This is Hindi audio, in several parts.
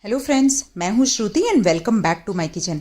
हेलो फ्रेंड्स, मैं हूँ Shruti and welcome back to my kitchen.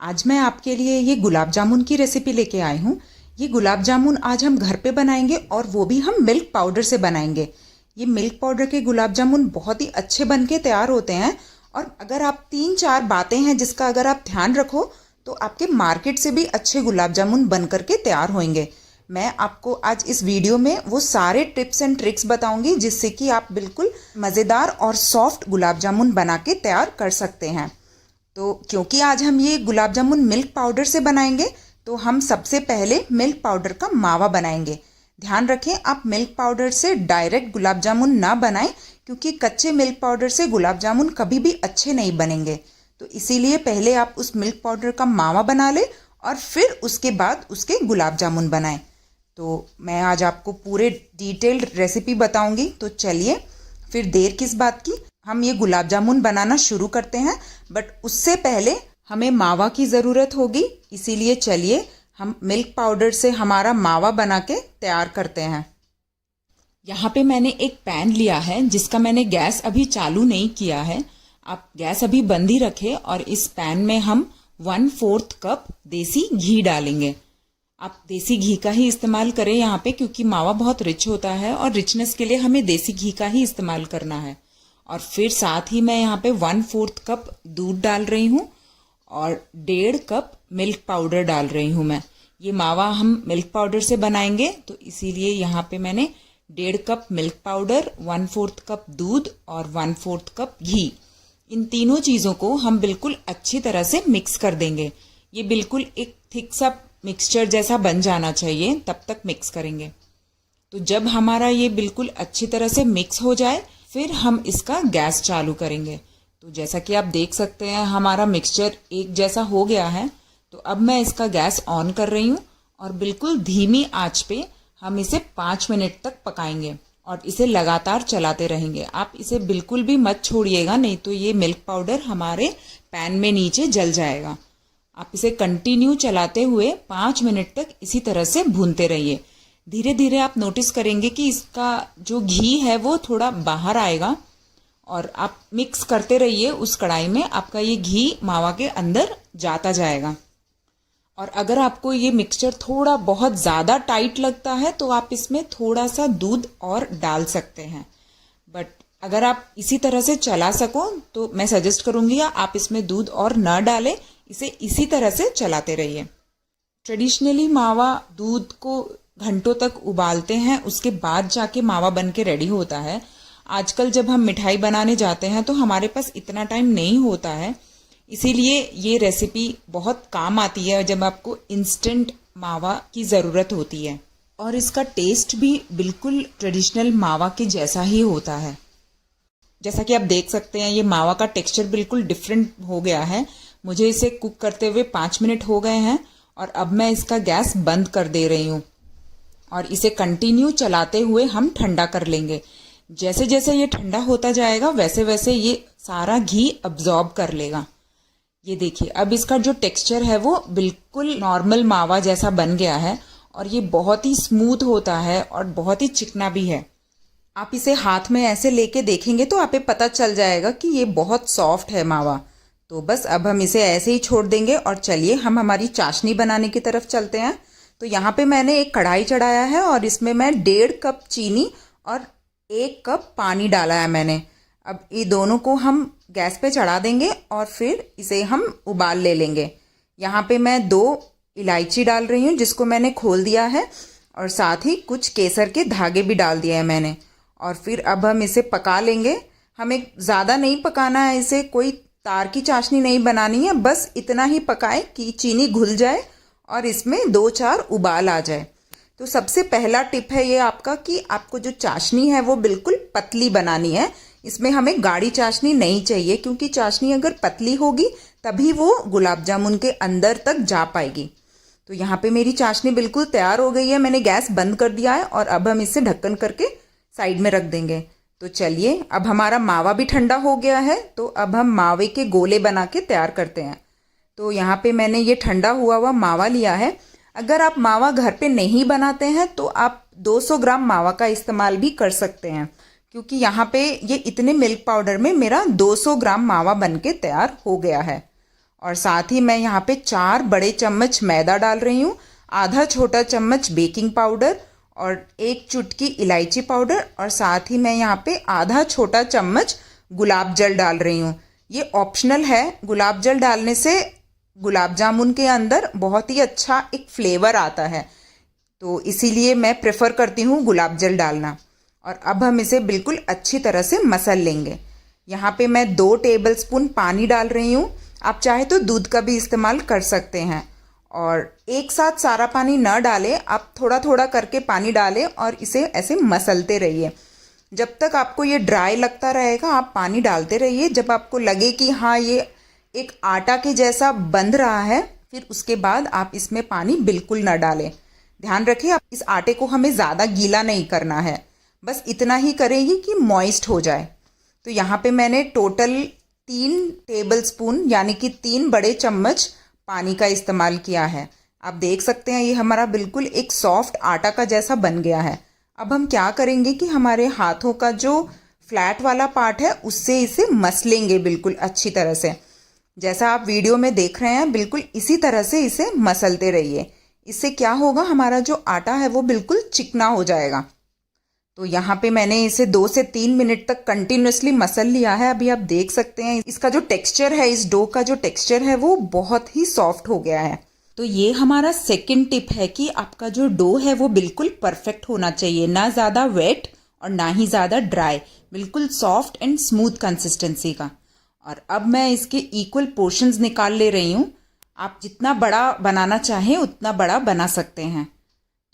आज मैं आपके लिए ये गुलाब जामुन की रेसिपी लेके आई हूँ। ये गुलाब जामुन आज हम घर पे बनाएंगे और वो भी हम मिल्क पाउडर से बनाएंगे। ये मिल्क पाउडर के गुलाब जामुन बहुत ही अच्छे बन के तैयार होते हैं और अगर आप 3-4 बातें हैं जिसका अगर आप ध्यान रखो तो आपके मार्केट से भी अच्छे गुलाब जामुन बन करके तैयार होंगे। मैं आपको आज इस वीडियो में वो सारे टिप्स एंड ट्रिक्स बताऊंगी जिससे कि आप बिल्कुल मज़ेदार और सॉफ्ट गुलाब जामुन बना के तैयार कर सकते हैं। तो क्योंकि आज हम ये गुलाब जामुन मिल्क पाउडर से बनाएंगे तो हम सबसे पहले मिल्क पाउडर का मावा बनाएंगे। ध्यान रखें, आप मिल्क पाउडर से डायरेक्ट गुलाब जामुन ना बनाएं क्योंकि कच्चे मिल्क पाउडर से गुलाब जामुन कभी भी अच्छे नहीं बनेंगे। तो इसीलिए पहले आप उस मिल्क पाउडर का मावा बना लें और फिर उसके बाद उसके गुलाब जामुन बनाएं। तो मैं आज आपको पूरे डिटेल्ड रेसिपी बताऊंगी। तो चलिए फिर देर किस बात की, हम ये गुलाब जामुन बनाना शुरू करते हैं। बट उससे पहले हमें मावा की ज़रूरत होगी, इसीलिए चलिए हम मिल्क पाउडर से हमारा मावा बना के तैयार करते हैं। यहाँ पे मैंने एक पैन लिया है जिसका मैंने गैस अभी चालू नहीं किया है। आप गैस अभी बंद ही रखें और इस पैन में हम 1/4 कप देसी घी डालेंगे। आप देसी घी का ही इस्तेमाल करें यहाँ पे क्योंकि मावा बहुत रिच होता है और रिचनेस के लिए हमें देसी घी का ही इस्तेमाल करना है। और फिर साथ ही मैं यहाँ पे 1/4 कप दूध डाल रही हूँ और 1.5 कप मिल्क पाउडर डाल रही हूँ मैं। ये मावा हम मिल्क पाउडर से बनाएंगे तो इसीलिए यहाँ पे मैंने 1.5 कप मिल्क पाउडर, 1/4 कप दूध और 1/4 कप घी, इन तीनों चीज़ों को हम बिल्कुल अच्छी तरह से मिक्स कर देंगे। ये बिल्कुल एक थिक सा मिक्सचर जैसा बन जाना चाहिए, तब तक मिक्स करेंगे। तो जब हमारा ये बिल्कुल अच्छी तरह से मिक्स हो जाए फिर हम इसका गैस चालू करेंगे। तो जैसा कि आप देख सकते हैं हमारा मिक्सचर एक जैसा हो गया है। तो अब मैं इसका गैस ऑन कर रही हूँ और बिल्कुल धीमी आंच पे हम इसे 5 मिनट तक पकाएंगे और इसे लगातार चलाते रहेंगे। आप इसे बिल्कुल भी मत छोड़िएगा, नहीं तो ये मिल्क पाउडर हमारे पैन में नीचे जल जाएगा। आप इसे कंटिन्यू चलाते हुए 5 मिनट तक इसी तरह से भूनते रहिए। धीरे धीरे आप नोटिस करेंगे कि इसका जो घी है वो थोड़ा बाहर आएगा और आप मिक्स करते रहिए उस कढ़ाई में, आपका ये घी मावा के अंदर जाता जाएगा। और अगर आपको ये मिक्सचर थोड़ा बहुत ज़्यादा टाइट लगता है तो आप इसमें थोड़ा सा दूध और डाल सकते हैं। बट अगर आप इसी तरह से चला सको तो मैं सजेस्ट करूँगी आप इसमें दूध और न डालें, इसे इसी तरह से चलाते रहिए। ट्रेडिशनली मावा दूध को घंटों तक उबालते हैं, उसके बाद जाके मावा बन के रेडी होता है। आजकल जब हम मिठाई बनाने जाते हैं तो हमारे पास इतना टाइम नहीं होता है, इसीलिए ये रेसिपी बहुत काम आती है जब आपको इंस्टेंट मावा की ज़रूरत होती है। और इसका टेस्ट भी बिल्कुल ट्रेडिशनल मावा के जैसा ही होता है। जैसा कि आप देख सकते हैं ये मावा का टेक्सचर बिल्कुल डिफरेंट हो गया है। मुझे इसे कुक करते हुए 5 मिनट हो गए हैं और अब मैं इसका गैस बंद कर दे रही हूँ और इसे कंटिन्यू चलाते हुए हम ठंडा कर लेंगे। जैसे जैसे ये ठंडा होता जाएगा वैसे वैसे ये सारा घी अब्जॉर्ब कर लेगा। ये देखिए अब इसका जो टेक्सचर है वो बिल्कुल नॉर्मल मावा जैसा बन गया है और ये बहुत ही स्मूथ होता है और बहुत ही चिकना भी है। आप इसे हाथ में ऐसे लेके देखेंगे तो आपको पता चल जाएगा कि ये बहुत सॉफ्ट है मावा। तो बस अब हम इसे ऐसे ही छोड़ देंगे और चलिए हम हमारी चाशनी बनाने की तरफ चलते हैं। तो यहाँ पे मैंने एक कढ़ाई चढ़ाया है और इसमें मैं 1.5 कप चीनी और 1 कप पानी डाला है मैंने। अब ये दोनों को हम गैस पे चढ़ा देंगे और फिर इसे हम उबाल ले लेंगे। यहाँ पे मैं 2 इलायची डाल रही हूँ जिसको मैंने खोल दिया है और साथ ही कुछ केसर के धागे भी डाल दिए हैं मैंने। और फिर अब हम इसे पका लेंगे। हमें ज़्यादा नहीं पकाना है, इसे कोई तार की चाशनी नहीं बनानी है, बस इतना ही पकाएं कि चीनी घुल जाए और इसमें 2-4 उबाल आ जाए। तो सबसे पहला टिप है ये आपका कि आपको जो चाशनी है वो बिल्कुल पतली बनानी है। इसमें हमें गाढ़ी चाशनी नहीं चाहिए क्योंकि चाशनी अगर पतली होगी तभी वो गुलाब जामुन के अंदर तक जा पाएगी। तो यहाँ पे मेरी चाशनी बिल्कुल तैयार हो गई है, मैंने गैस बंद कर दिया है और अब हम इसे ढक्कन करके साइड में रख देंगे। तो चलिए अब हमारा मावा भी ठंडा हो गया है तो अब हम मावे के गोले बना के तैयार करते हैं। तो यहाँ पे मैंने ये ठंडा हुआ मावा लिया है। अगर आप मावा घर पे नहीं बनाते हैं तो आप 200 ग्राम मावा का इस्तेमाल भी कर सकते हैं क्योंकि यहाँ पे ये इतने मिल्क पाउडर में मेरा 200 ग्राम मावा बन के तैयार हो गया है। और साथ ही मैं यहाँ पे 4 बड़े चम्मच मैदा डाल रही हूँ, आधा छोटा चम्मच बेकिंग पाउडर और 1 चुटकी इलायची पाउडर, और साथ ही मैं यहाँ पे आधा छोटा चम्मच गुलाब जल डाल रही हूँ। ये ऑप्शनल है, गुलाब जल डालने से गुलाब जामुन के अंदर बहुत ही अच्छा एक फ्लेवर आता है, तो इसीलिए मैं प्रेफर करती हूँ गुलाब जल डालना। और अब हम इसे बिल्कुल अच्छी तरह से मसल लेंगे। यहाँ पे मैं 2 टेबलस्पून पानी डाल रही हूँ, आप चाहे तो दूध का भी इस्तेमाल कर सकते हैं। और एक साथ सारा पानी न डालें, आप थोड़ा थोड़ा करके पानी डालें और इसे ऐसे मसलते रहिए। जब तक आपको ये ड्राई लगता रहेगा आप पानी डालते रहिए। जब आपको लगे कि हाँ ये एक आटा के जैसा बंध रहा है, फिर उसके बाद आप इसमें पानी बिल्कुल न डालें। ध्यान रखें, आप इस आटे को हमें ज़्यादा गीला नहीं करना है, बस इतना ही करेंगे कि मॉइस्ट हो जाए। तो यहाँ पे मैंने टोटल 3 टेबलस्पून यानी कि 3 बड़े चम्मच पानी का इस्तेमाल किया है। आप देख सकते हैं ये हमारा बिल्कुल एक सॉफ्ट आटा का जैसा बन गया है। अब हम क्या करेंगे कि हमारे हाथों का जो फ्लैट वाला पार्ट है उससे इसे मसलेंगे बिल्कुल अच्छी तरह से। जैसा आप वीडियो में देख रहे हैं बिल्कुल इसी तरह से इसे मसलते रहिए। इससे क्या होगा, हमारा जो आटा है वो बिल्कुल चिकना हो जाएगा। तो यहाँ पे मैंने इसे 2 से 3 मिनट तक कंटिन्यूसली मसल लिया है। अभी आप देख सकते हैं इसका जो टेक्सचर है, इस डो का जो टेक्सचर है वो बहुत ही सॉफ्ट हो गया है। तो ये हमारा सेकंड टिप है कि आपका जो डो है वो बिल्कुल परफेक्ट होना चाहिए, ना ज़्यादा वेट और ना ही ज़्यादा ड्राई, बिल्कुल सॉफ्ट एंड स्मूथ कंसिस्टेंसी का। और अब मैं इसके इक्वल पोर्शंस निकाल ले रही हूँ। आप जितना बड़ा बनाना चाहें उतना बड़ा बना सकते हैं।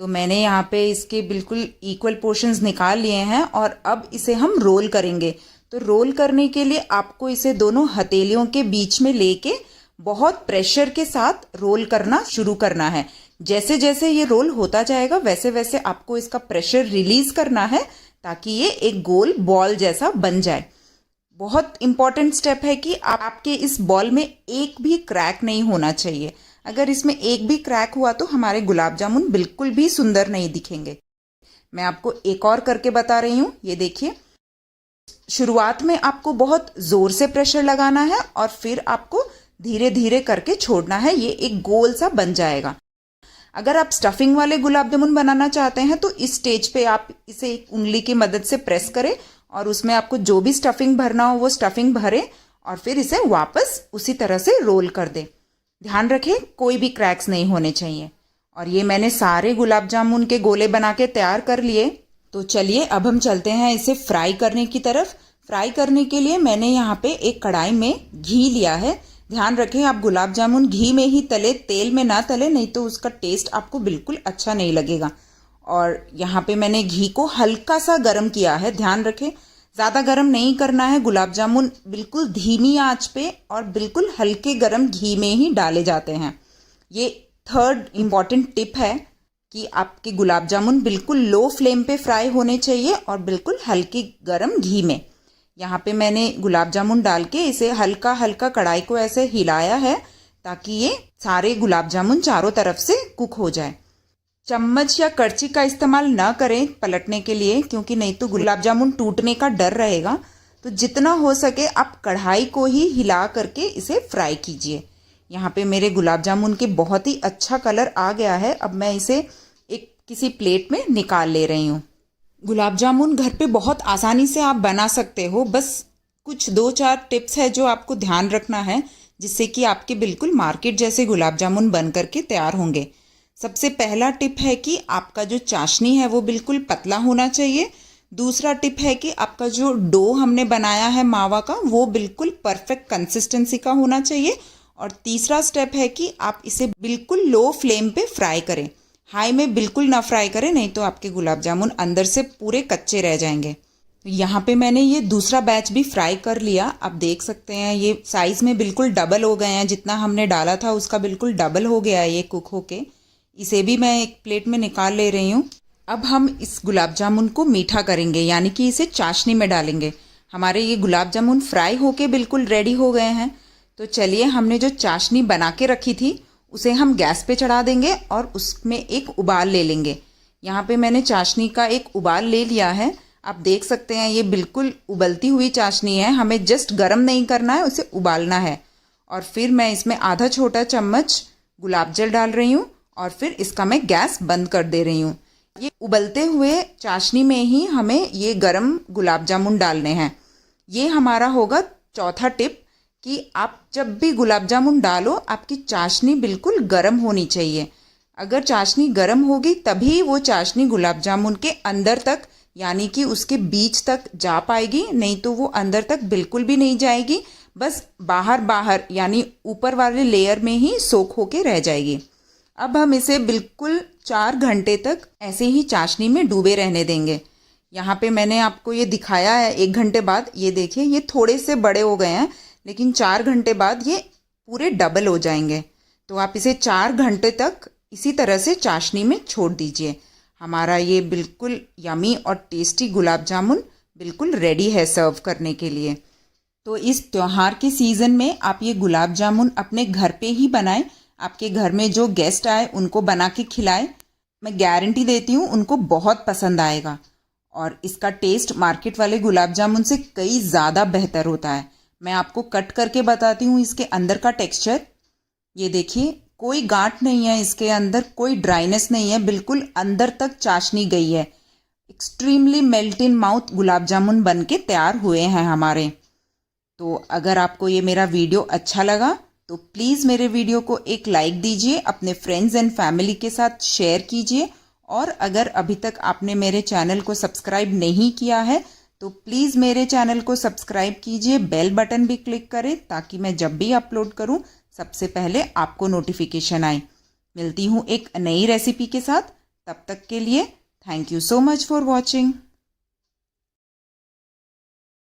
तो मैंने यहाँ पे इसके बिल्कुल इक्वल पोर्शंस निकाल लिए हैं और अब इसे हम रोल करेंगे। तो रोल करने के लिए आपको इसे दोनों हथेलियों के बीच में लेके बहुत प्रेशर के साथ रोल करना शुरू करना है। जैसे जैसे ये रोल होता जाएगा वैसे वैसे आपको इसका प्रेशर रिलीज करना है ताकि ये एक गोल बॉल जैसा बन जाए। बहुत इंपॉर्टेंट स्टेप है कि आपके इस बॉल में एक भी क्रैक नहीं होना चाहिए। अगर इसमें एक भी क्रैक हुआ तो हमारे गुलाब जामुन बिल्कुल भी सुंदर नहीं दिखेंगे। मैं आपको एक और करके बता रही हूँ, ये देखिए। शुरुआत में आपको बहुत जोर से प्रेशर लगाना है और फिर आपको धीरे धीरे करके छोड़ना है, ये एक गोल सा बन जाएगा। अगर आप स्टफिंग वाले गुलाब जामुन बनाना चाहते हैं तो इस स्टेज पे आप इसे एक उंगली की मदद से प्रेस करें और उसमें आपको जो भी स्टफिंग भरना हो वो स्टफिंग भरें और फिर इसे वापस उसी तरह से रोल कर दें। ध्यान रखें कोई भी क्रैक्स नहीं होने चाहिए। और ये मैंने सारे गुलाब जामुन के गोले बना के तैयार कर लिए। तो चलिए अब हम चलते हैं इसे फ्राई करने की तरफ। फ्राई करने के लिए मैंने यहाँ पे एक कढ़ाई में घी लिया है। ध्यान रखें आप गुलाब जामुन घी में ही तले, तेल में ना तले, नहीं तो उसका टेस्ट आपको बिल्कुल अच्छा नहीं लगेगा। और यहाँ पे मैंने घी को हल्का सा गर्म किया है। ध्यान रखें ज़्यादा गर्म नहीं करना है। गुलाब जामुन बिल्कुल धीमी आंच पे और बिल्कुल हल्के गर्म घी में ही डाले जाते हैं। ये थर्ड इम्पॉर्टेंट टिप है कि आपके गुलाब जामुन बिल्कुल लो फ्लेम पे फ्राई होने चाहिए और बिल्कुल हल्के गर्म घी में। यहाँ पे मैंने गुलाब जामुन डाल के इसे हल्का हल्का कढ़ाई को ऐसे हिलाया है ताकि ये सारे गुलाब जामुन चारों तरफ से कुक हो जाए। चम्मच या करछी का इस्तेमाल ना करें पलटने के लिए, क्योंकि नहीं तो गुलाब जामुन टूटने का डर रहेगा। तो जितना हो सके आप कढ़ाई को ही हिला करके इसे फ्राई कीजिए। यहाँ पे मेरे गुलाब जामुन के बहुत ही अच्छा कलर आ गया है। अब मैं इसे एक किसी प्लेट में निकाल ले रही हूँ। गुलाब जामुन घर पे बहुत आसानी से आप बना सकते हो। बस कुछ 2-4 टिप्स है जो आपको ध्यान रखना है, जिससे कि आपके बिल्कुल मार्केट जैसे गुलाब जामुन बन करके तैयार होंगे। सबसे पहला टिप है कि आपका जो चाशनी है वो बिल्कुल पतला होना चाहिए। दूसरा टिप है कि आपका जो डो हमने बनाया है मावा का वो बिल्कुल परफेक्ट कंसिस्टेंसी का होना चाहिए। और तीसरा स्टेप है कि आप इसे बिल्कुल लो फ्लेम पे फ्राई करें, हाई में बिल्कुल ना फ्राई करें, नहीं तो आपके गुलाब जामुन अंदर से पूरे कच्चे रह जाएंगे। यहाँ पे मैंने ये दूसरा बैच भी फ्राई कर लिया। आप देख सकते हैं ये साइज़ में बिल्कुल डबल हो गए हैं, जितना हमने डाला था उसका बिल्कुल डबल हो गया है ये कुक होके। इसे भी मैं एक प्लेट में निकाल ले रही हूँ। अब हम इस गुलाब जामुन को मीठा करेंगे, यानी कि इसे चाशनी में डालेंगे। हमारे ये गुलाब जामुन फ्राई होके बिल्कुल रेडी हो गए हैं। तो चलिए हमने जो चाशनी बना के रखी थी उसे हम गैस पे चढ़ा देंगे और उसमें एक उबाल ले लेंगे। यहाँ पे मैंने चाशनी का एक उबाल ले लिया है। आप देख सकते हैं ये बिल्कुल उबलती हुई चाशनी है, हमें जस्ट गरम नहीं करना है, उसे उबालना है। और फिर मैं इसमें आधा छोटा चम्मच गुलाब जल डाल रही हूँ और फिर इसका मैं गैस बंद कर दे रही हूँ। ये उबलते हुए चाशनी में ही हमें ये गरम गुलाब जामुन डालने हैं। ये हमारा होगा चौथा टिप कि आप जब भी गुलाब जामुन डालो आपकी चाशनी बिल्कुल गरम होनी चाहिए। अगर चाशनी गरम होगी तभी वो चाशनी गुलाब जामुन के अंदर तक यानी कि उसके बीच तक जा पाएगी, नहीं तो वो अंदर तक बिल्कुल भी नहीं जाएगी, बस बाहर बाहर यानी ऊपर वाले लेयर में ही सोख होके रह जाएगी। अब हम इसे बिल्कुल 4 घंटे तक ऐसे ही चाशनी में डूबे रहने देंगे। यहाँ पे मैंने आपको ये दिखाया है 1 घंटे बाद, ये देखिए ये थोड़े से बड़े हो गए हैं, लेकिन 4 घंटे बाद ये पूरे डबल हो जाएंगे। तो आप इसे 4 घंटे तक इसी तरह से चाशनी में छोड़ दीजिए। हमारा ये बिल्कुल यमी और टेस्टी गुलाब जामुन बिल्कुल रेडी है सर्व करने के लिए। तो इस त्योहार के सीज़न में आप ये गुलाब जामुन अपने घर पे ही बनाएं। आपके घर में जो गेस्ट आए उनको बना के खिलाएं, मैं गारंटी देती हूँ उनको बहुत पसंद आएगा। और इसका टेस्ट मार्केट वाले गुलाब जामुन से कई ज़्यादा बेहतर होता है। मैं आपको कट करके बताती हूँ इसके अंदर का टेक्सचर। ये देखिए कोई गांठ नहीं है इसके अंदर, कोई ड्राइनेस नहीं है, बिल्कुल अंदर तक चाशनी गई है। Extremely melt in mouth gulab jamun बन के तैयार हुए हैं हमारे। तो अगर आपको ये मेरा वीडियो अच्छा लगा तो प्लीज़ मेरे वीडियो को एक लाइक दीजिए, अपने फ्रेंड्स एंड फैमिली के साथ शेयर कीजिए। और अगर अभी तक आपने मेरे चैनल को सब्सक्राइब नहीं किया है तो प्लीज़ मेरे चैनल को सब्सक्राइब कीजिए, बेल बटन भी क्लिक करें ताकि मैं जब भी अपलोड करूं सबसे पहले आपको नोटिफिकेशन आए। मिलती हूं एक नई रेसिपी के साथ, तब तक के लिए thank you so much for watching.